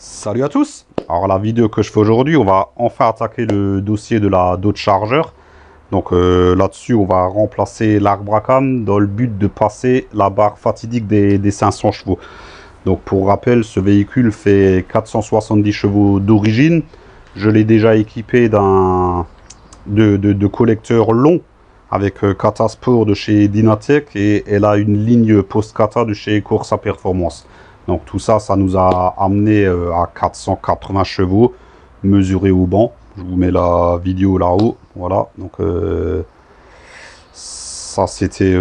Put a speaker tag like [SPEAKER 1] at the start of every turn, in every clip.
[SPEAKER 1] Salut à tous. Alors la vidéo que je fais aujourd'hui, on va enfin attaquer le dossier de la Dodge Charger. Donc là-dessus, on va remplacer l'arbre à cam dans le but de passer la barre fatidique des 500 chevaux. Donc pour rappel, ce véhicule fait 470 chevaux d'origine. Je l'ai déjà équipé de collecteurs longs avec Kata Sport de chez Dynatech et elle a une ligne post-Kata de chez Corsa Performance. Donc tout ça, ça nous a amené à 480 chevaux mesurés au banc. Je vous mets la vidéo là-haut. Voilà, donc ça c'était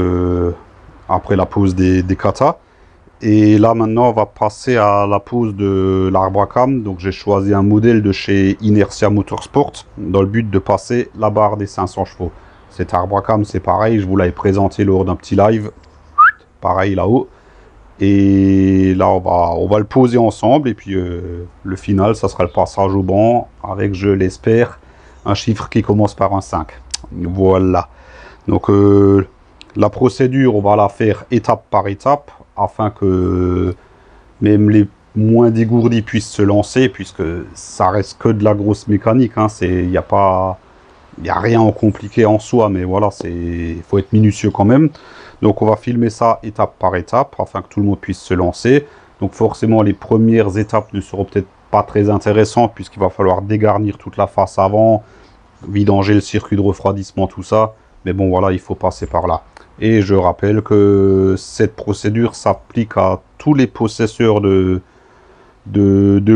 [SPEAKER 1] après la pose des Kata. Et là maintenant, on va passer à la pose de l'arbre à cam. Donc j'ai choisi un modèle de chez Inertia Motorsport dans le but de passer la barre des 500 chevaux. Cet arbre à cam, c'est pareil, je vous l'avais présenté lors d'un petit live. Pareil là-haut. Et là, on va le poser ensemble. Et puis, le final, ça sera le passage au banc avec, je l'espère, un chiffre qui commence par un 5. Voilà. Donc, la procédure, on va la faire étape par étape afin que même les moins dégourdis puissent se lancer, puisque ça reste que de la grosse mécanique. Hein. Il n'y a rien en compliqué en soi, mais voilà, il faut être minutieux quand même. Donc on va filmer ça étape par étape afin que tout le monde puisse se lancer. Donc forcément les premières étapes ne seront peut-être pas très intéressantes puisqu'il va falloir dégarnir toute la face avant, vidanger le circuit de refroidissement, tout ça. Mais bon voilà, il faut passer par là. Et je rappelle que cette procédure s'applique à tous les possesseurs de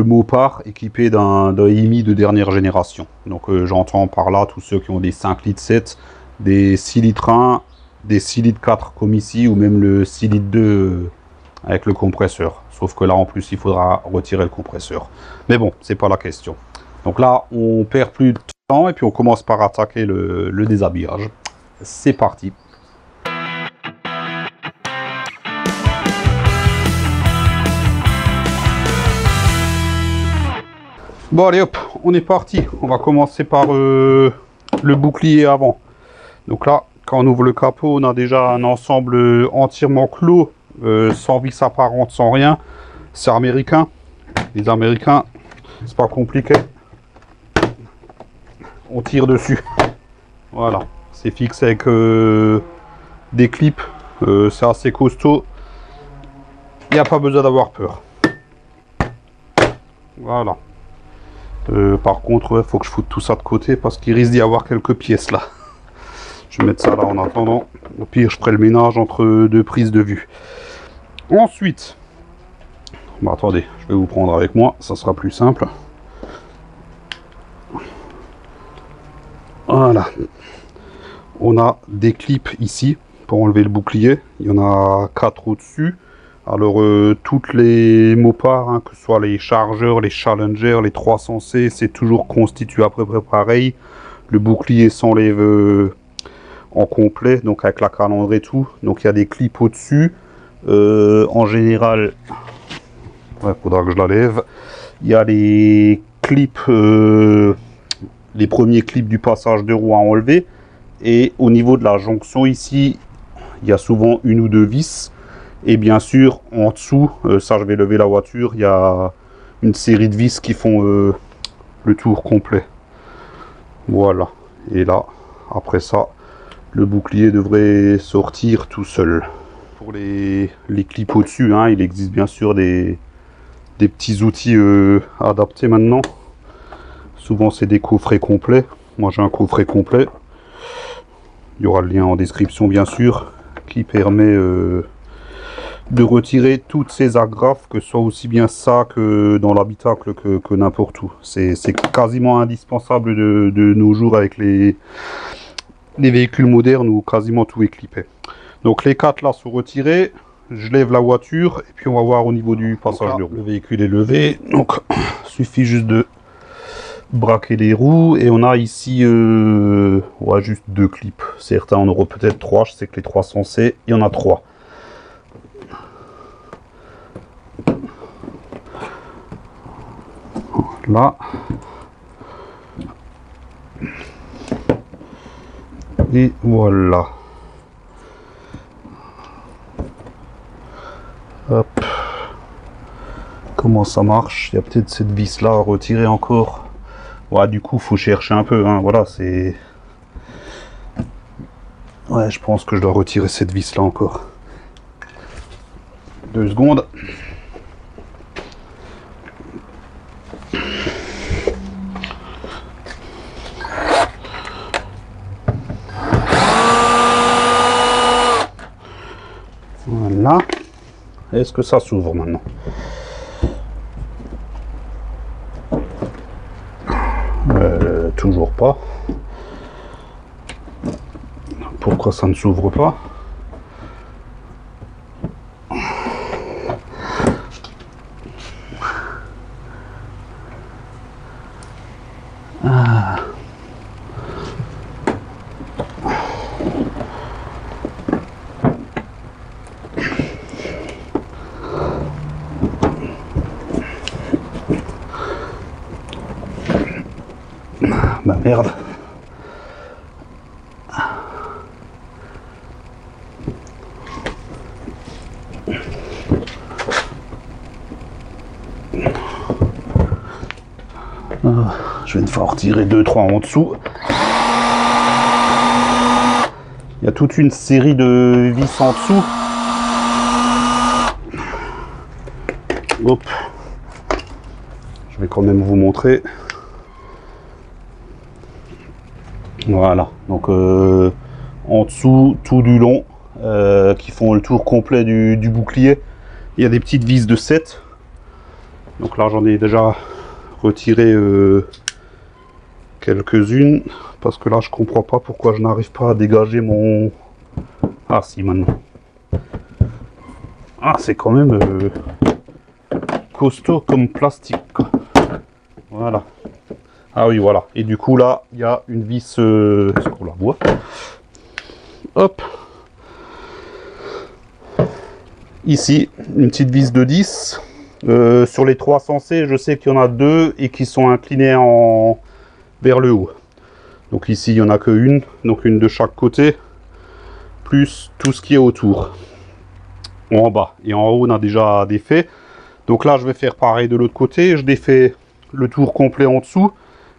[SPEAKER 1] Mopar équipés d'un IMI de dernière génération. Donc j'entends par là tous ceux qui ont des 5 litres 7, des 6 litres 1, des 6 litres 4 comme ici, ou même le 6 litres 2 avec le compresseur. Sauf que là, en plus, il faudra retirer le compresseur. Mais bon, c'est pas la question. Donc là, on perd plus de temps et puis on commence par attaquer le déshabillage. C'est parti. Bon, allez hop, on est parti. On va commencer par le bouclier avant. Donc là, quand on ouvre le capot, on a déjà un ensemble entièrement clos, sans vis apparente, sans rien. C'est américain. Les Américains, c'est pas compliqué. On tire dessus. Voilà. C'est fixé avec des clips. C'est assez costaud. Il n'y a pas besoin d'avoir peur. Voilà. Par contre, il faut que je foute tout ça de côté parce qu'il risque d'y avoir quelques pièces là. Je vais mettre ça là en attendant. Au pire, je ferai le ménage entre deux prises de vue. Ensuite, bah, attendez, je vais vous prendre avec moi, ça sera plus simple. Voilà. On a des clips ici pour enlever le bouclier. Il y en a 4 au-dessus. Alors, toutes les Mopar, hein, que ce soit les Chargers, les Challenger, les 300C, c'est toujours constitué à peu près pareil. Le bouclier s'enlève en complet, donc avec la calandre et tout. Donc il y a des clips au-dessus. En général, il faudra que je la lève. Il y a les clips, les premiers clips du passage de roue à enlever. Et au niveau de la jonction ici, il y a souvent une ou deux vis. Et bien sûr, en dessous, ça je vais lever la voiture, il y a une série de vis qui font le tour complet. Voilà. Et là, après ça, le bouclier devrait sortir tout seul. Pour les clips au-dessus, hein, il existe bien sûr des petits outils adaptés maintenant. Souvent c'est des coffrets complets. Moi j'ai un coffret complet. Il y aura le lien en description bien sûr, qui permet de retirer toutes ces agrafes, que ce soit aussi bien ça que dans l'habitacle que n'importe où. C'est quasiment indispensable de nos jours avec les véhicules modernes où quasiment tout est clippé. Donc les 4 là sont retirés, je lève la voiture et puis on va voir au niveau du passage de roue. Le véhicule est levé, donc il suffit juste de braquer les roues et on a ici ouais, juste 2 clips. Certains en auront peut-être 3, je sais que les 300C, il y en a 3. Là. Et voilà. Hop. comment ça marche. Il y a peut-être cette vis là à retirer encore. Ouais, du coup faut chercher un peu, hein. Voilà, c'est... Ouais, je pense que je dois retirer cette vis là encore. 2 secondes. Voilà. Est-ce que ça s'ouvre maintenant? Toujours pas. Pourquoi ça ne s'ouvre pas? Ah. Bah merde. Je vais devoir retirer 2-3 en dessous. Il y a toute une série de vis en dessous. Hop. Je vais quand même vous montrer. Voilà, donc en dessous, tout du long, qui font le tour complet du bouclier. Il y a des petites vis de 7. Donc là, j'en ai déjà retiré quelques-unes, parce que là, je comprends pas pourquoi je n'arrive pas à dégager mon... Ah si, maintenant. Ah, c'est quand même costaud comme plastique, quoi. Voilà. Ah oui, voilà. Et du coup, là, il y a une vis... Est-ce qu'on la voit? Hop. Ici, une petite vis de 10. Sur les 3 sensés, je sais qu'il y en a 2 et qui sont inclinés vers le haut. Donc ici, il n'y en a qu'une. Donc une de chaque côté. Plus tout ce qui est autour. En bas. Et en haut, on a déjà défait. Donc là, je vais faire pareil de l'autre côté. Je défais le tour complet en dessous.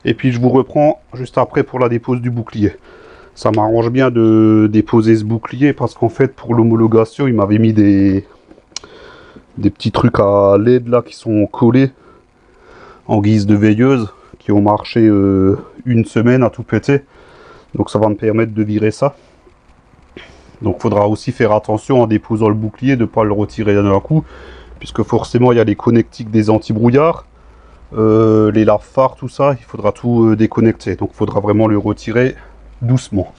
[SPEAKER 1] Et puis je vous reprends juste après pour la dépose du bouclier. Ça m'arrange bien de déposer ce bouclier parce qu'en fait pour l'homologation il m'avait mis des petits trucs à LED là qui sont collés en guise de veilleuse, qui ont marché une semaine à tout péter. Donc ça va me permettre de virer ça. Donc il faudra aussi faire attention en déposant le bouclier de ne pas le retirer d'un coup, puisque forcément il y a les connectiques des anti-brouillards. Les lave-phares, tout ça, il faudra tout déconnecter. Donc il faudra vraiment le retirer doucement.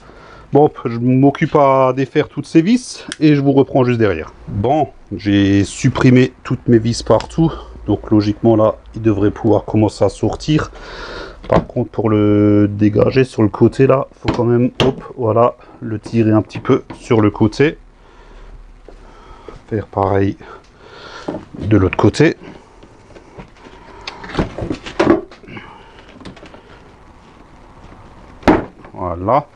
[SPEAKER 1] Bon, je m'occupe à défaire toutes ces vis et je vous reprends juste derrière. Bon, j'ai supprimé toutes mes vis partout. Donc logiquement là, il devrait pouvoir commencer à sortir. Par contre, pour le dégager sur le côté là, il faut quand même, hop, voilà, le tirer un petit peu sur le côté. Faire pareil de l'autre côté. Voilà,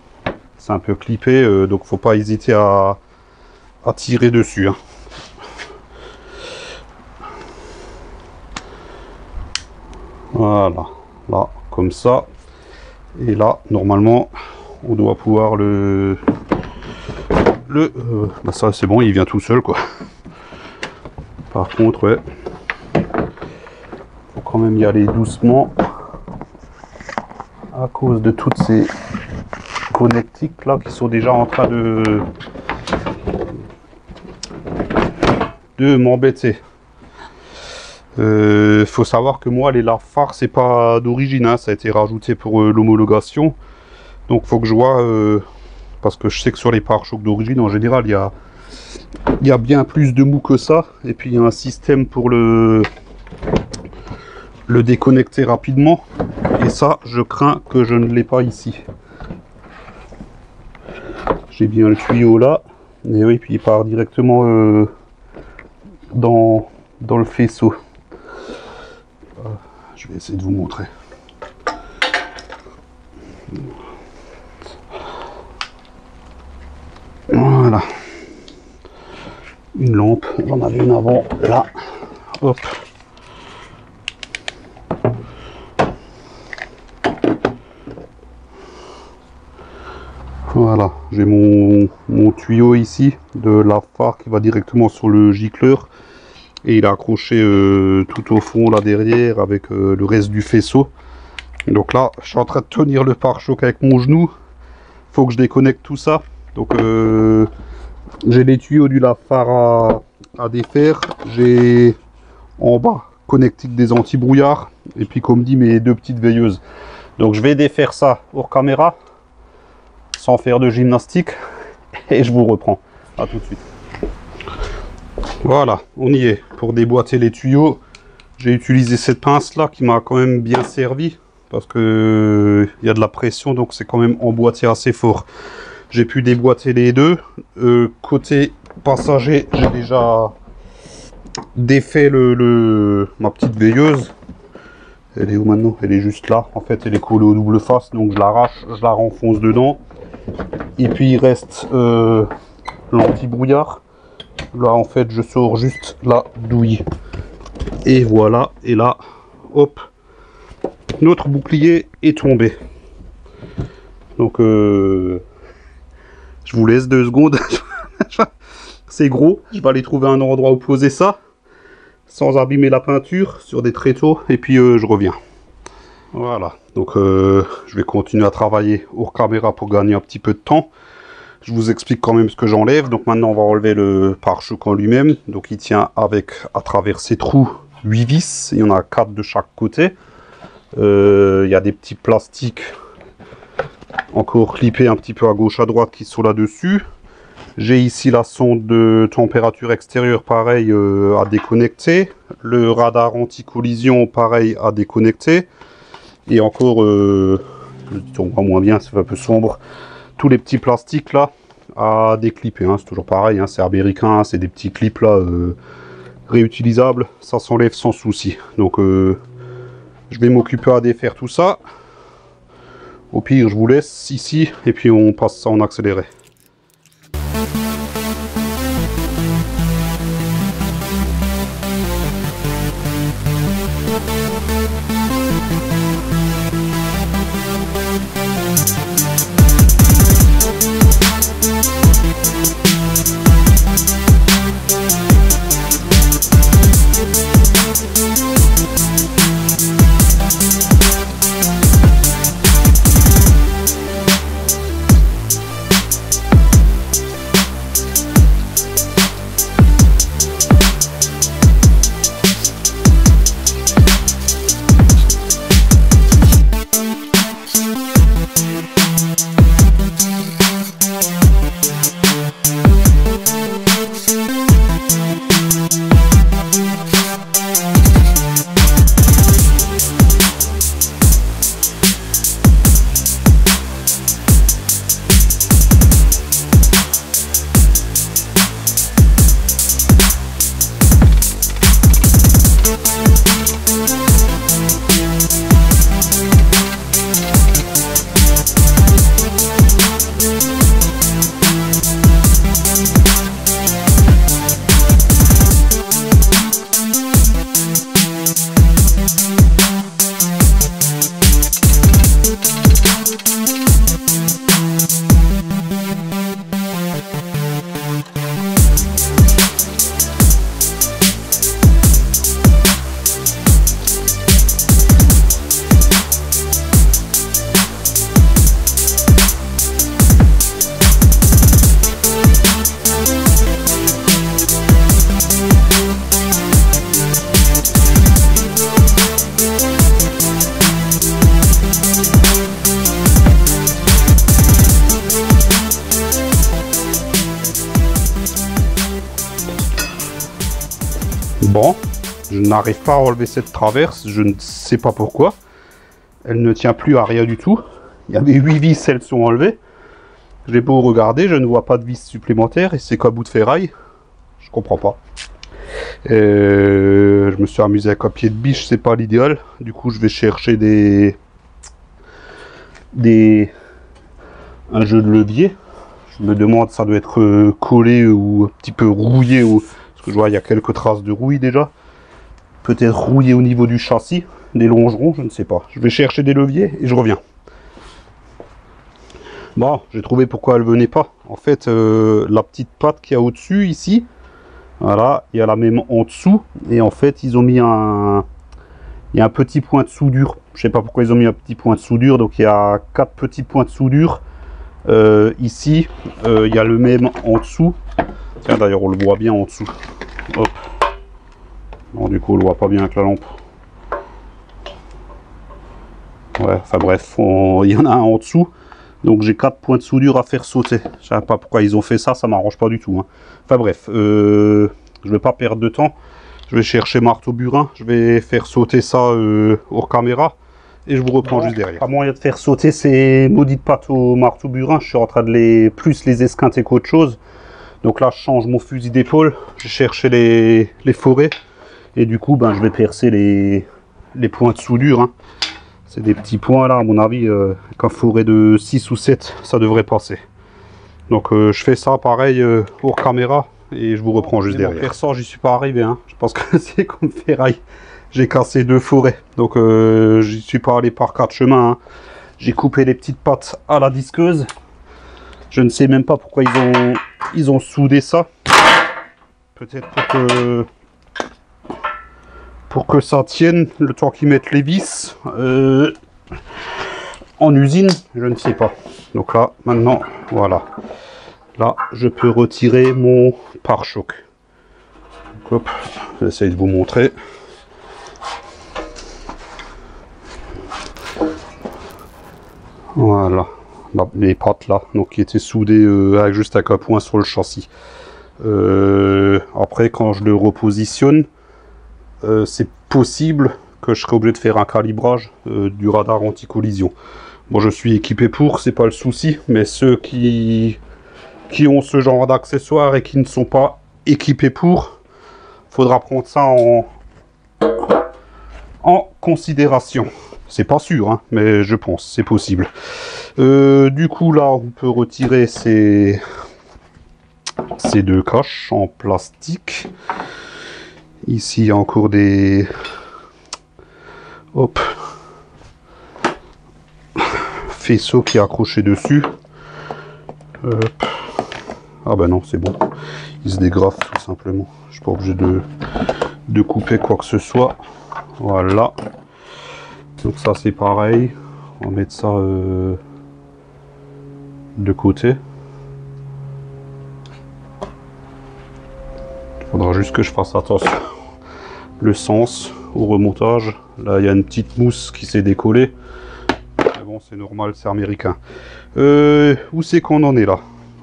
[SPEAKER 1] c'est un peu clippé, donc faut pas hésiter à tirer dessus, hein. Voilà, là, comme ça. Et là, normalement, on doit pouvoir bah ça c'est bon, il vient tout seul, quoi. Par contre, ouais, faut quand même y aller doucement à cause de toutes ces connectiques là qui sont déjà en train de m'embêter. Faut savoir que moi les lave-phares c'est pas d'origine, hein, ça a été rajouté pour l'homologation. Donc faut que je vois, parce que je sais que sur les pare-chocs d'origine en général il y a bien plus de mou que ça. Et puis il y a un système pour le déconnecter rapidement. Et ça je crains que je ne l'ai pas ici. J'ai bien le tuyau là, et oui, puis il part directement dans le faisceau. Je vais essayer de vous montrer. Voilà. Une lampe, j'en avais une avant, là. Hop. Voilà, j'ai mon tuyau ici de la phare qui va directement sur le gicleur. Et il est accroché tout au fond là derrière avec le reste du faisceau. Et donc là, je suis en train de tenir le pare-choc avec mon genou. Faut que je déconnecte tout ça. Donc j'ai les tuyaux du phare à défaire. J'ai en bas connectique des anti-brouillards. Et puis comme dit, mes deux petites veilleuses. Donc je vais défaire ça hors caméra, sans faire de gymnastique. Et je vous reprends. À tout de suite. Voilà, on y est. Pour déboîter les tuyaux, j'ai utilisé cette pince là qui m'a quand même bien servi. Parce que il y a de la pression, donc c'est quand même emboîté assez fort. J'ai pu déboîter les deux. Côté passager, j'ai déjà défait ma petite veilleuse. Elle est où maintenant? Elle est juste là. En fait, elle est collée au double face, donc je l'arrache, je la renfonce dedans. Et puis il reste l'anti-brouillard. Là, en fait, je sors juste la douille. Et voilà. Et là, hop. Notre bouclier est tombé. Donc je vous laisse 2 secondes. C'est gros, je vais aller trouver un endroit où poser ça sans abîmer la peinture sur des tréteaux et puis je reviens. Voilà, donc je vais continuer à travailler hors caméra pour gagner un petit peu de temps. Je vous explique quand même ce que j'enlève. Donc maintenant on va enlever le pare-choc en lui-même. Donc il tient avec, à travers ces trous, 8 vis, il y en a 4 de chaque côté. Il y a des petits plastiques encore clippés un petit peu à gauche à droite qui sont là dessus. J'ai ici la sonde de température extérieure, pareil, à déconnecter. Le radar anti-collision, pareil, à déconnecter. Et encore, on voit moins bien, c'est un peu sombre. Tous les petits plastiques là à déclipper, hein, c'est toujours pareil, hein, c'est américain, c'est des petits clips là réutilisables, ça s'enlève sans souci. Donc je vais m'occuper à défaire tout ça. Au pire, je vous laisse ici et puis on passe ça en accéléré. Bon, je n'arrive pas à enlever cette traverse, je ne sais pas pourquoi. Elle ne tient plus à rien du tout. Il y avait 8 vis, elles sont enlevées. Je vais beau regarder, je ne vois pas de vis supplémentaires et c'est qu'un bout de ferraille. Je comprends pas. Je me suis amusé avec un pied de biche, c'est pas l'idéal. Du coup, je vais chercher un jeu de levier. Je me demande, ça doit être collé ou un petit peu rouillé. Parce que je vois, il y a quelques traces de rouille déjà. Peut-être rouillé au niveau du châssis. Des longerons, je ne sais pas. Je vais chercher des leviers et je reviens. Bon, j'ai trouvé pourquoi elle venait pas. En fait, la petite patte qu'il y a au-dessus, ici, voilà, il y a la même en dessous. Et en fait, ils ont mis un... Il y a un petit point de soudure. Je sais pas pourquoi ils ont mis un petit point de soudure. Donc, il y a 4 petits points de soudure. Ici, il y a le même en dessous. Tiens, d'ailleurs, on le voit bien en dessous. Hop. Bon, du coup, on le voit pas bien avec la lampe. Ouais, enfin bref, il y en a un en dessous. Donc j'ai 4 points de soudure à faire sauter. Je sais pas pourquoi ils ont fait ça, ça m'arrange pas du tout. Hein. Enfin bref, je vais pas perdre de temps. Je vais chercher marteau burin. Je vais faire sauter ça hors caméra. Et je vous reprends juste derrière. Pas moyen de faire sauter ces maudites pattes au marteau burin. Je suis en train de les esquinter qu'autre chose. Donc là, je change mon fusil d'épaule. Je cherche les forêts. Et du coup, ben, je vais percer les points de soudure. Hein. C'est des petits points là, à mon avis, qu'un forêt de 6 ou 7, ça devrait passer. Donc je fais ça pareil hors caméra et je vous reprends juste derrière. Perçant, j'y suis pas arrivé. Hein. Je pense que c'est comme ferraille. J'ai cassé 2 forêts. Donc j'y suis pas allé par 4 chemins. Hein. J'ai coupé les petites pattes à la disqueuse. Je ne sais même pas pourquoi ils ont soudé ça. Peut-être pour que ça tienne le temps qu'ils mettent les vis en usine, je ne sais pas. Donc là, maintenant, voilà. Là, je peux retirer mon pare-choc. Hop, j'essaie de vous montrer. Voilà. Les pattes là, donc qui étaient soudées juste avec un point sur le châssis. Après, quand je le repositionne, c'est possible que je serai obligé de faire un calibrage du radar anti-collision. Bon, je suis équipé pour, c'est pas le souci, mais ceux qui ont ce genre d'accessoires et qui ne sont pas équipés pour, faudra prendre ça en considération. C'est pas sûr, hein, mais je pense, c'est possible. Du coup, là, on peut retirer ces 2 caches en plastique. Ici, il y a encore des... Hop. Faisceaux qui est accroché dessus. Hop. Ah ben non, c'est bon. Il se dégrafe tout simplement. Je suis pas obligé de couper quoi que ce soit. Voilà. Donc ça, c'est pareil. On va mettre ça de côté. Il faudra juste que je fasse attention. Le sens au remontage. Là, il y a une petite mousse qui s'est décollée. Mais bon, c'est normal, c'est américain. Où c'est qu'on en est là?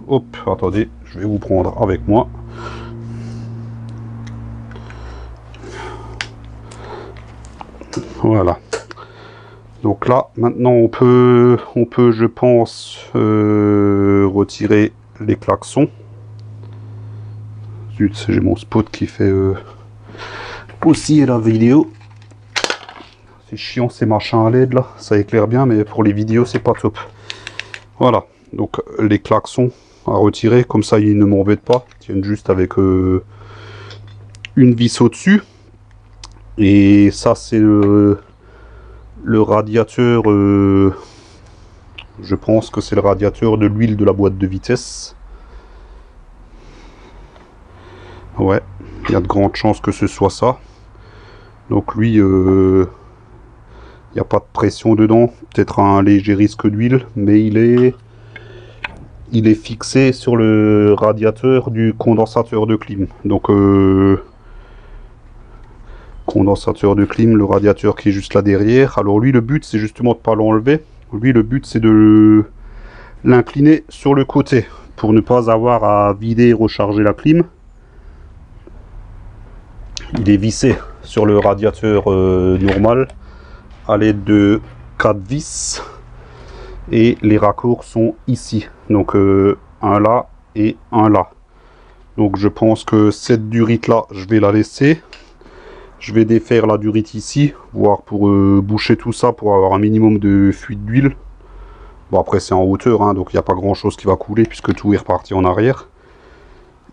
[SPEAKER 1] Hop, attendez, je vais vous prendre avec moi. Voilà. Donc là, maintenant, on peut je pense, retirer les klaxons. Zut, j'ai mon spot qui fait aussi la vidéo. C'est chiant ces machins à LED là, ça éclaire bien, mais pour les vidéos c'est pas top. Voilà, donc les klaxons à retirer, comme ça ils ne m'embêtent pas, ils tiennent juste avec une vis au-dessus. Et ça c'est le radiateur, je pense que c'est le radiateur de l'huile de la boîte de vitesse. Ouais, il y a de grandes chances que ce soit ça. Donc lui, il n'y a pas de pression dedans. Peut-être un léger risque d'huile, mais il est fixé sur le radiateur du condensateur de clim. Donc condensateur de clim, le radiateur qui est juste là derrière. Alors lui, le but, c'est justement de ne pas l'enlever. Lui, le but, c'est de l'incliner sur le côté pour ne pas avoir à vider et recharger la clim. Il est vissé sur le radiateur normal à l'aide de 4 vis et les raccords sont ici, donc un là et un là. Donc je pense que cette durite là, je vais la laisser. Je vais défaire la durite ici, voire pour boucher tout ça pour avoir un minimum de fuite d'huile. Bon, après c'est en hauteur, hein, donc il n'y a pas grand chose qui va couler puisque tout est reparti en arrière.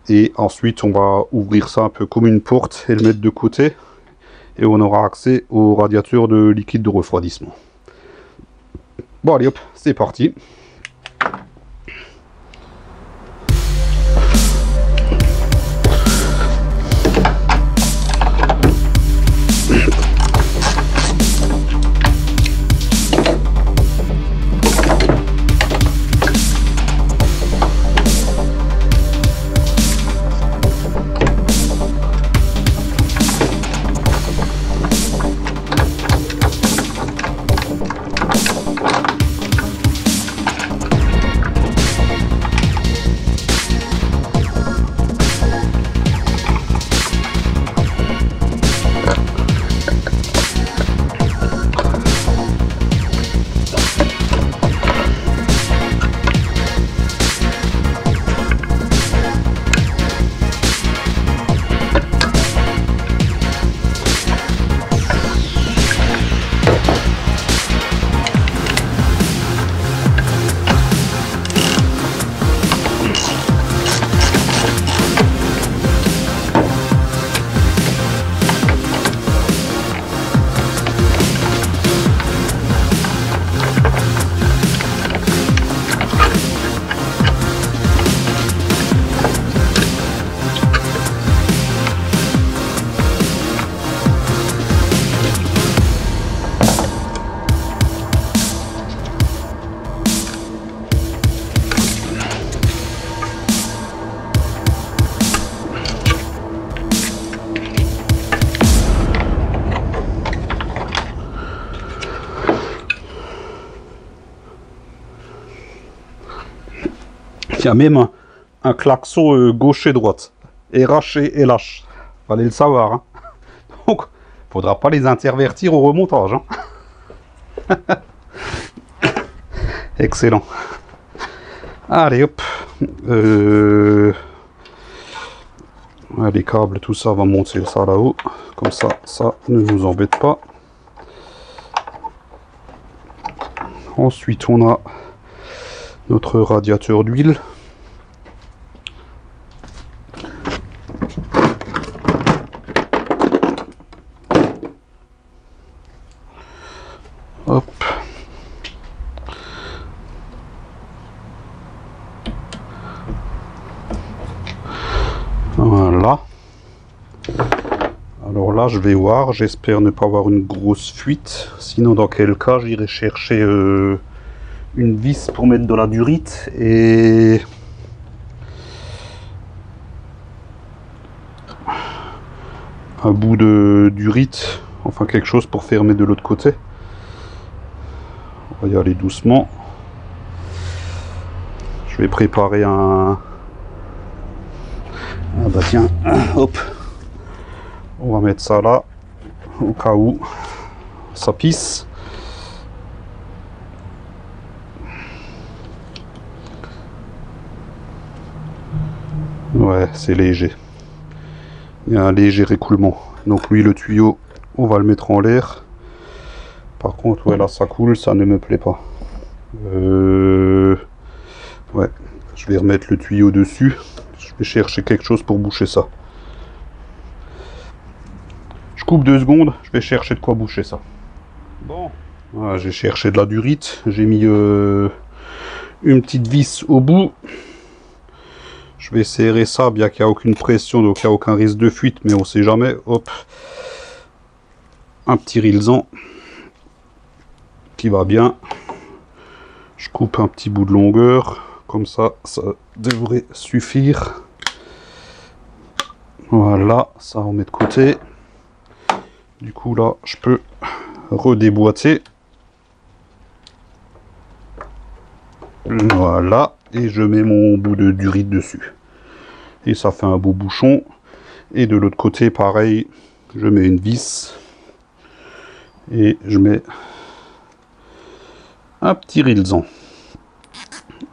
[SPEAKER 1] Et ensuite on va ouvrir ça un peu comme une porte et le mettre de côté. Et on aura accès au radiateur de liquide de refroidissement. Bon allez hop, c'est parti. Il y a même un klaxon gauche et droite. RH et LH. Fallait le savoir. Hein. Donc, faudra pas les intervertir au remontage. Hein. Excellent. Allez, hop. Les câbles, tout ça, va monter ça là-haut. Comme ça, ça ne nous embête pas. Ensuite, on a notre radiateur d'huile. Hop. Voilà. Alors là, je vais voir. J'espère ne pas avoir une grosse fuite. Sinon, dans quel cas, j'irai chercher une vis pour mettre de la durite et un bout de durite, enfin quelque chose pour fermer de l'autre côté. On va y aller doucement. Je vais préparer un... Ah bah tiens, hop. On va mettre ça là, au cas où ça pisse. Ouais, c'est léger. Il y a un léger écoulement. Donc lui, le tuyau, on va le mettre en l'air. Par contre, ouais, là, ça coule, ça ne me plaît pas. Ouais, je vais remettre le tuyau dessus. Je vais chercher quelque chose pour boucher ça. Je coupe 2 secondes, je vais chercher de quoi boucher ça. Bon, voilà, j'ai cherché de la durite. J'ai mis une petite vis au bout. Je vais serrer ça, bien qu'il n'y a aucune pression, donc il n'y a aucun risque de fuite, mais on sait jamais. Hop, un petit rilsan qui va bien. Je coupe un petit bout de longueur, comme ça, ça devrait suffire. Voilà, ça on met de côté. Du coup là, je peux redéboîter. Voilà, et je mets mon bout de durite dessus. Et ça fait un beau bouchon. Et de l'autre côté, pareil, je mets une vis. Et je mets un petit rilsan.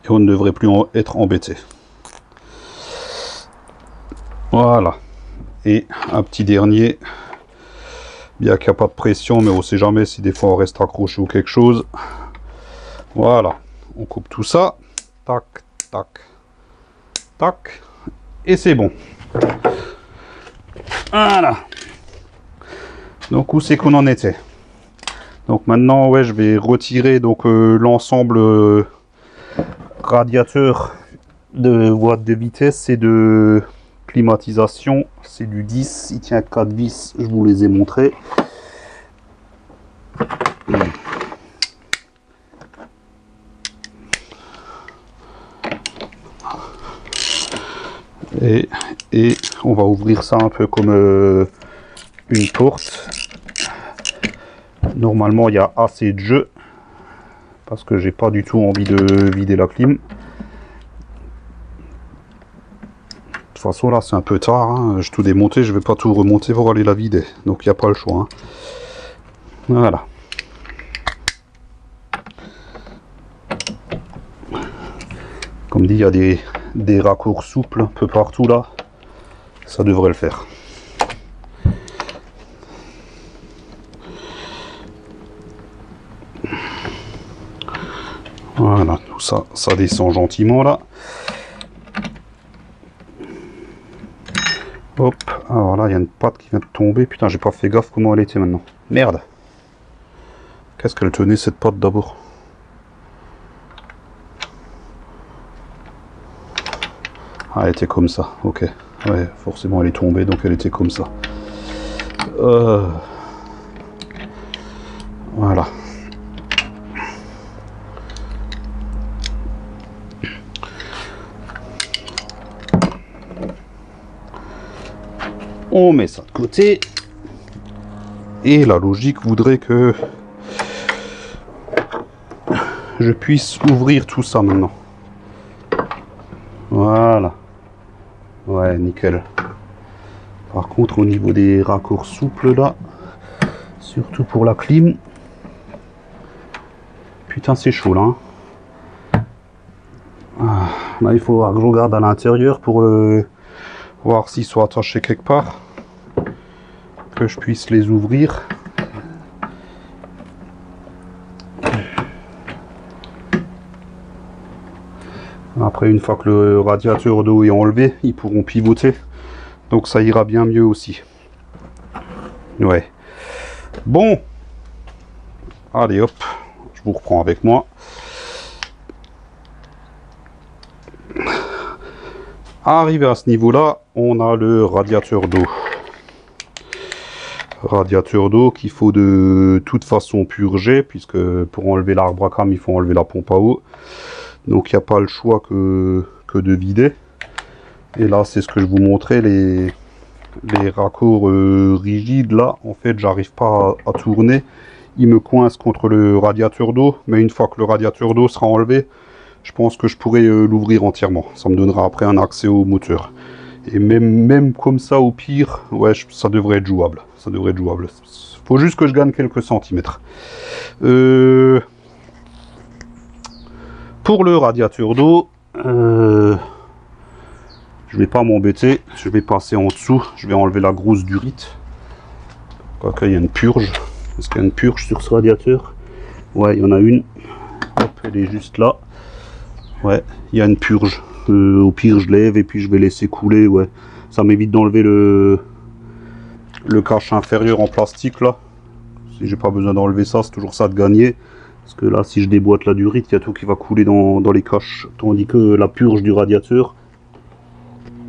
[SPEAKER 1] Et on ne devrait plus être embêté. Voilà. Et un petit dernier. Bien qu'il n'y a pas de pression, mais on ne sait jamais si des fois on reste accroché ou quelque chose. Voilà. On coupe tout ça. Tac, tac, tac. Et c'est bon. Voilà. Donc où c'est qu'on en était? Donc maintenant, ouais, je vais retirer donc l'ensemble radiateur de boîte de vitesse et de climatisation. C'est du 10, il tient 4 vis, je vous les ai montrés. Et on va ouvrir ça un peu comme une porte. Normalement, il y a assez de jeu parce que j'ai pas du tout envie de vider la clim. De toute façon, là, c'est un peu tard. Hein. Je tout démonté, je vais pas tout remonter pour aller la vider. Donc, il n'y a pas le choix. Hein. Voilà. Comme dit, il y a des raccords souples un peu partout là. Ça devrait le faire. Voilà, tout ça, ça descend gentiment là. Hop, alors là, il y a une patte qui vient de tomber. Putain, j'ai pas fait gaffe comment elle était maintenant. Merde. Qu'est-ce qu'elle tenait cette patte d'abord? Ah, elle était comme ça, ok. Ouais, forcément elle est tombée, donc elle était comme ça. Voilà. On met ça de côté. Et la logique voudrait que je puisse ouvrir tout ça maintenant. Voilà. Ouais, nickel. Par contre, au niveau des raccords souples là, surtout pour la clim, putain c'est chaud là. Ah, là il faut que je regarde à l'intérieur pour voir s'ils sont attachés quelque part, que je puisse les ouvrir. Après, une fois que le radiateur d'eau est enlevé, ils pourront pivoter. Donc ça ira bien mieux aussi. Ouais. Bon. Allez hop. Je vous reprends avec moi. Arrivé à ce niveau-là, on a le radiateur d'eau. Radiateur d'eau qu'il faut de toute façon purger, puisque pour enlever l'arbre à cam, il faut enlever la pompe à eau. Donc il n'y a pas le choix que de vider. Et là, c'est ce que je vous montrais, les raccords rigides là, en fait j'arrive pas à tourner, ils me coincent contre le radiateur d'eau, mais une fois que le radiateur d'eau sera enlevé, je pense que je pourrai l'ouvrir entièrement, ça me donnera après un accès au moteur. Et même comme ça, au pire, ouais, ça devrait être jouable, faut juste que je gagne quelques centimètres. Pour le radiateur d'eau, je vais pas m'embêter, je vais passer en dessous, je vais enlever la grosse durite. Quoique il y a une purge. Est-ce qu'il y a une purge sur ce radiateur? Ouais, il y en a une. Hop, elle est juste là. Ouais, il y a une purge. Au pire, je lève et puis je vais laisser couler. Ouais, ça m'évite d'enlever le cache inférieur en plastique là. Si j'ai pas besoin d'enlever ça, c'est toujours ça de gagner. Parce que là, si je déboîte la durite, il y a tout qui va couler dans les caches. Tandis que la purge du radiateur,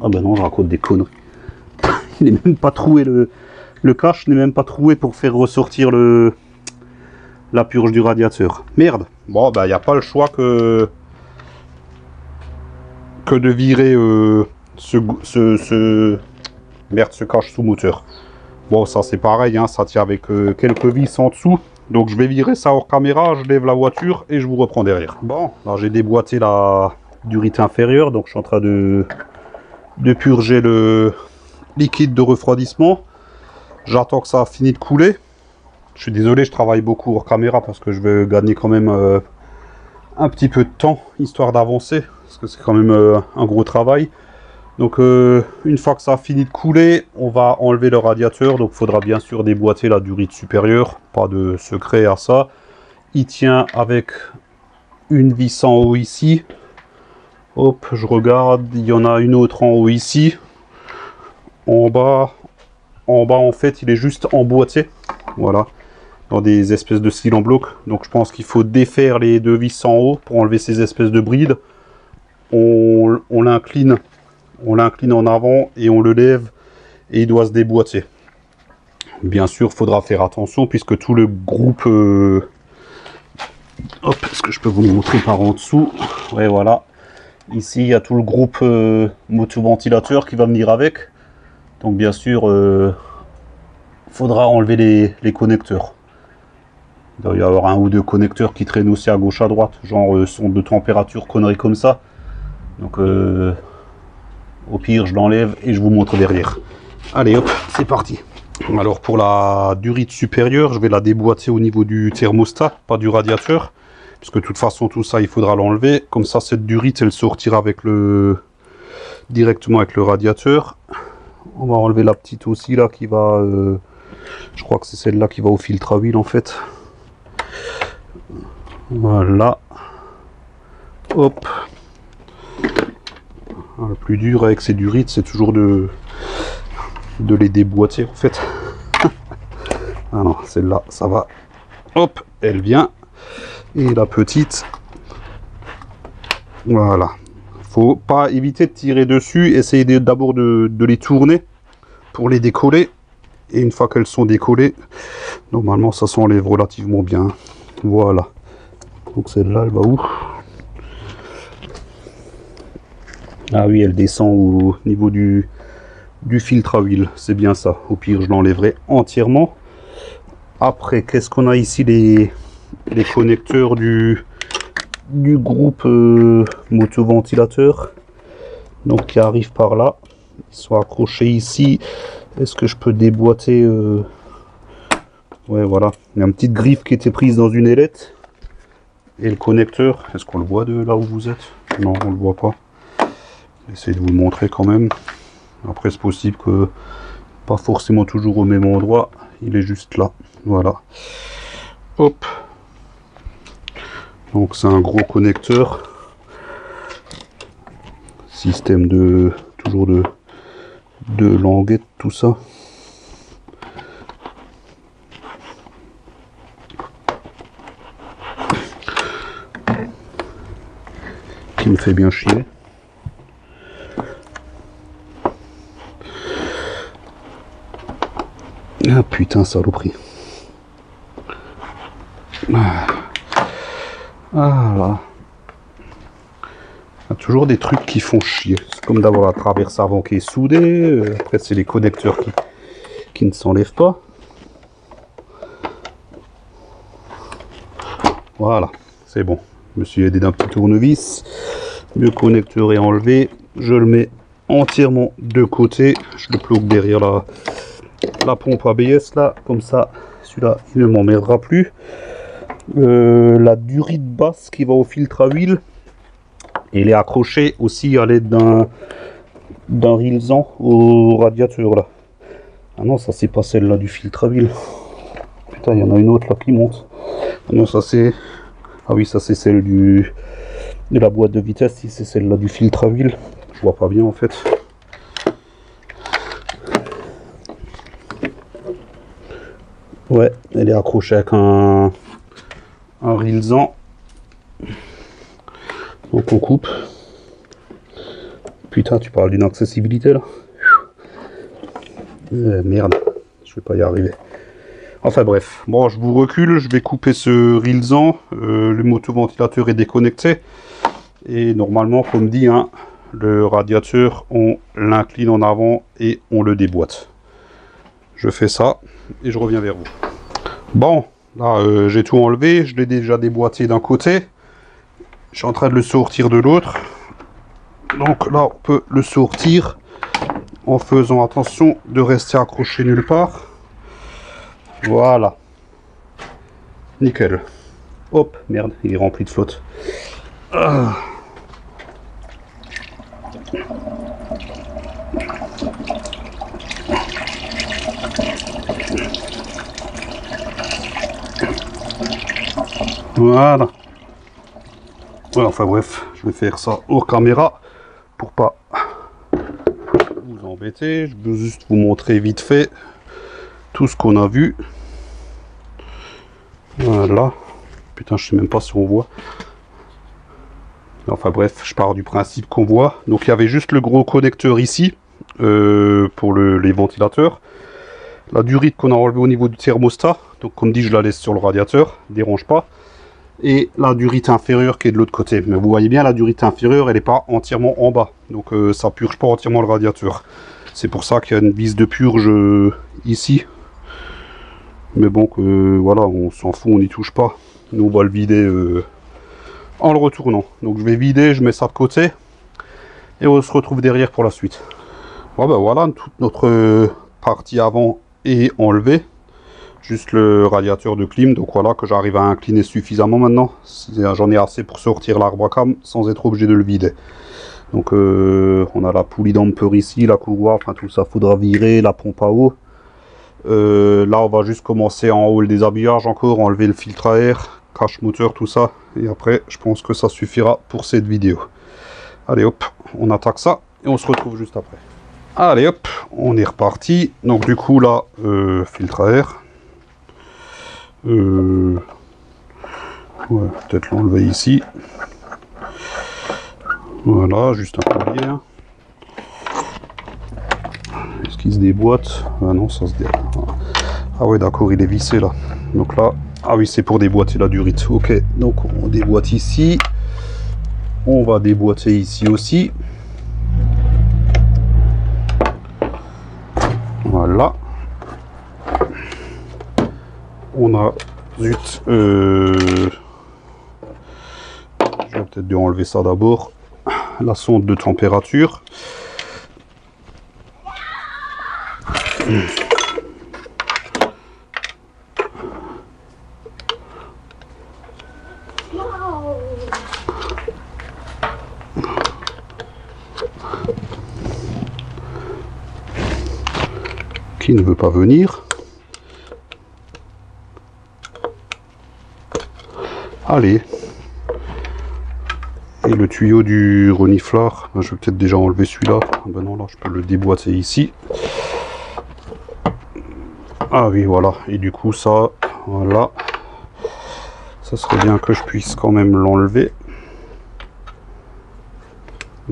[SPEAKER 1] ah ben non, je raconte des conneries. Il n'est même pas troué, le cache n'est même pas troué pour faire ressortir la purge du radiateur. Merde. Bon, ben il n'y a pas le choix que de virer ce cache sous moteur. Bon, ça c'est pareil, hein, ça tient avec quelques vis en dessous. Donc je vais virer ça hors caméra, je lève la voiture et je vous reprends derrière. Bon, là j'ai déboîté la durite inférieure, donc je suis en train de purger le liquide de refroidissement. J'attends que ça a fini de couler. Je suis désolé, je travaille beaucoup hors caméra parce que je veux gagner quand même un petit peu de temps, histoire d'avancer, parce que c'est quand même un gros travail. Donc une fois que ça a fini de couler, on va enlever le radiateur. Donc il faudra bien sûr déboîter la durite supérieure, pas de secret à ça. Il tient avec une vis en haut ici. Hop, je regarde, il y en a une autre en haut ici. En bas en fait, il est juste emboîté. Voilà, dans des espèces de cils en bloc. Donc je pense qu'il faut défaire les deux vis en haut pour enlever ces espèces de brides. On l'incline en avant et on le lève et il doit se déboîter. Bien sûr, il faudra faire attention puisque tout le groupe... Hop, est-ce que je peux vous le montrer par en dessous? Ouais, voilà. Ici, il y a tout le groupe motoventilateur qui va venir avec. Donc bien sûr, faudra enlever les connecteurs. Il doit y avoir un ou deux connecteurs qui traînent aussi à gauche à droite, genre sonde de température, conneries comme ça. Donc au pire, je l'enlève et je vous montre derrière. Allez hop, c'est parti. Alors pour la durite supérieure, je vais la déboîter au niveau du thermostat, pas du radiateur. Parce que de toute façon, tout ça, il faudra l'enlever. Comme ça, cette durite, elle sortira avec directement avec le radiateur. On va enlever la petite aussi là qui va... je crois que c'est celle-là qui va au filtre à huile en fait. Voilà. Hop. Le plus dur avec ces durites, c'est toujours de les déboîter en fait. Ah non, celle-là, ça va. Hop, elle vient. Et la petite, voilà. Faut pas éviter de tirer dessus. Essayez d'abord de les tourner pour les décoller. Et une fois qu'elles sont décollées, normalement ça s'enlève relativement bien. Voilà. Donc celle-là, elle va où? Ah oui, elle descend au niveau du filtre à huile. C'est bien ça. Au pire, je l'enlèverai entièrement. Après, qu'est-ce qu'on a ici? Les connecteurs du groupe motoventilateur. donc qui arrivent par là. Ils sont accrochés ici. Est-ce que je peux déboîter ouais, voilà. Il y a une petite griffe qui était prise dans une ailette. Et le connecteur, est-ce qu'on le voit de là où vous êtes? Non, on le voit pas. J'essaie de vous le montrer quand même. Après, c'est possible que pas forcément toujours au même endroit. Il est juste là. Voilà. Hop. Donc c'est un gros connecteur. Système de toujours de languettes, tout ça. Qui me fait bien chier. Ah putain, saloperie. Ah là. Il y a toujours des trucs qui font chier. C'est comme d'avoir la traverse avant qui est soudée. Après, c'est les connecteurs qui ne s'enlèvent pas. Voilà, c'est bon. Je me suis aidé d'un petit tournevis. Le connecteur est enlevé. Je le mets entièrement de côté. Je le plug derrière la pompe ABS là. Comme ça, celui-là, il ne m'emmerdera plus. La durite basse qui va au filtre à huile. Elle est accrochée aussi à l'aide d'un rilsan au radiateur là. Ah non, ça c'est pas celle-là du filtre à huile. Putain, il y en a une autre là qui monte. Ah non, ça c'est... Ah oui, ça c'est celle de la boîte de vitesse, si c'est celle-là du filtre à huile. Je vois pas bien en fait. Ouais, elle est accrochée avec un rilsan. Donc on coupe. Putain, tu parles d'une accessibilité là. Merde, je vais pas y arriver. Enfin bref, bon, je vous recule, je vais couper ce rilsan. Le motoventilateur est déconnecté. Et normalement, comme dit, hein, le radiateur, on l'incline en avant et on le déboîte. Je fais ça et je reviens vers vous. Bon, là, j'ai tout enlevé. Je l'ai déjà déboîté d'un côté. Je suis en train de le sortir de l'autre. Donc là, on peut le sortir en faisant attention de rester accroché nulle part. Voilà. Nickel. Hop, merde, il est rempli de flotte. Ah. Voilà. Ouais, enfin bref, je vais faire ça hors caméra pour pas vous embêter. Je veux juste vous montrer vite fait tout ce qu'on a vu. Voilà. Putain, je sais même pas si on voit. Enfin bref, je pars du principe qu'on voit. Donc il y avait juste le gros connecteur ici pour les ventilateurs. La durite qu'on a enlevée au niveau du thermostat. Donc comme dit, je la laisse sur le radiateur, dérange pas. Et la durite inférieure qui est de l'autre côté. Mais vous voyez bien, la durite inférieure, elle n'est pas entièrement en bas. Donc ça purge pas entièrement le radiateur. C'est pour ça qu'il y a une vis de purge ici. Mais bon, voilà, on s'en fout, on n'y touche pas. Nous, on va le vider en le retournant. Donc je vais vider, je mets ça de côté. Et on se retrouve derrière pour la suite. Bon, ben voilà, toute notre partie avant est enlevée. Juste le radiateur de clim, donc voilà, que j'arrive à incliner suffisamment maintenant. J'en ai assez pour sortir l'arbre à cam sans être obligé de le vider. Donc on a la poulie damper ici, la courroie, enfin tout ça faudra virer, la pompe à eau. Là on va juste commencer en haut le déshabillage encore, enlever le filtre à air, cache moteur, tout ça. Et après je pense que ça suffira pour cette vidéo. Allez hop, on attaque ça et on se retrouve juste après. Allez hop, on est reparti. Donc du coup là, filtre à air. Ouais, peut-être l'enlever ici. Voilà, juste un collier. Est-ce qu'il se déboîte? Ah non, ça se déboîte. Ah ouais, d'accord, il est vissé là. Donc là, ah oui, c'est pour déboîter la durite. Ok, donc on déboîte ici. On va déboîter ici aussi. Voilà. On a zut. Je vais peut-être dû enlever ça d'abord. la sonde de température. Qui ne veut pas venir. Allez. Et le tuyau du reniflard, je vais peut-être déjà enlever celui-là. Ben non, là je peux le déboîter ici. Ah oui, voilà. Et du coup ça, voilà. Ça serait bien que je puisse quand même l'enlever.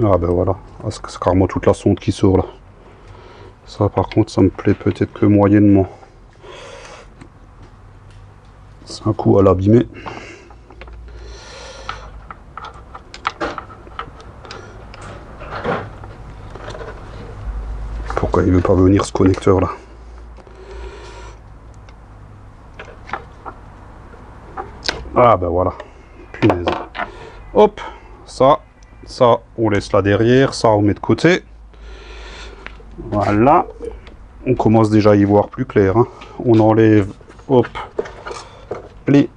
[SPEAKER 1] Ah ben voilà. Ah, c'est carrément toute la sonde qui sort là. Ça par contre ça me plaît peut-être que moyennement. C'est un coup à l'abîmer. Pourquoi il veut pas venir ce connecteur là? Ah ben voilà. Punaise. Hop, ça on laisse là derrière, ça on met de côté. Voilà, on commence déjà à y voir plus clair, hein. On enlève, hop, les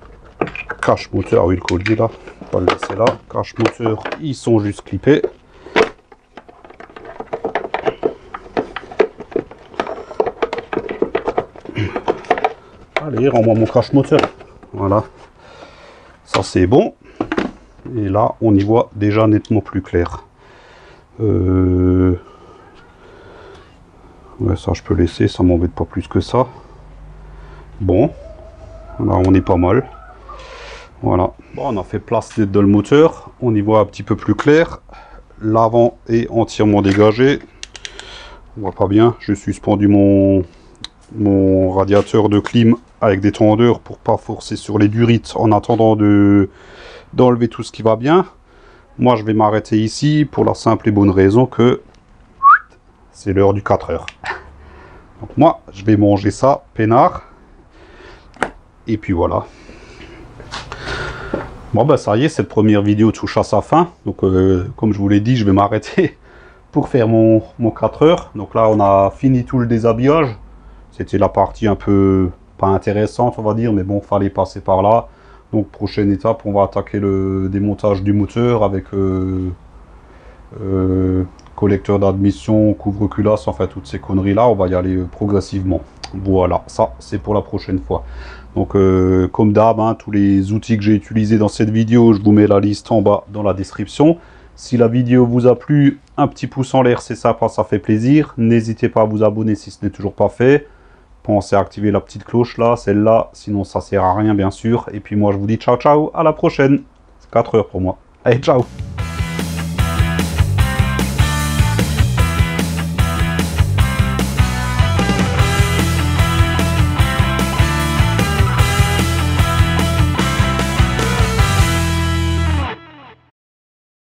[SPEAKER 1] caches moteurs. Ah oui, le collier là, on va le laisser là. Caches moteurs, ils sont juste clippés. Allez, rends-moi mon cache moteur. Voilà, ça c'est bon. Et là, on y voit déjà nettement plus clair. Ouais, ça je peux laisser, ça m'embête pas plus que ça. Bon, là on est pas mal. Voilà, bon, on a fait place dans le moteur, on y voit un petit peu plus clair. L'avant est entièrement dégagé. On voit pas bien, j'ai suspendu mon radiateur de clim avec des tendeurs pour pas forcer sur les durites en attendant d'enlever tout ce qui va bien. Moi je vais m'arrêter ici pour la simple et bonne raison que c'est l'heure du 4 heures. Donc moi je vais manger ça peinard. Et puis voilà. Bon ben ça y est, cette première vidéo touche à sa fin. Donc comme je vous l'ai dit, je vais m'arrêter pour faire mon 4 heures. Donc là on a fini tout le déshabillage. C'était la partie un peu pas intéressante on va dire, mais bon, fallait passer par là. Donc prochaine étape, on va attaquer le démontage du moteur avec collecteur d'admission, couvre-culasse, enfin toutes ces conneries là, on va y aller progressivement. Voilà, ça c'est pour la prochaine fois. Donc comme d'hab, hein, tous les outils que j'ai utilisés dans cette vidéo, je vous mets la liste en bas dans la description. Si la vidéo vous a plu, un petit pouce en l'air, c'est sympa, ça fait plaisir. N'hésitez pas à vous abonner si ce n'est toujours pas fait. Pensez à activer la petite cloche là, celle-là, sinon ça sert à rien bien sûr. Et puis moi je vous dis ciao ciao, à la prochaine. C'est 4 heures pour moi. Allez, ciao.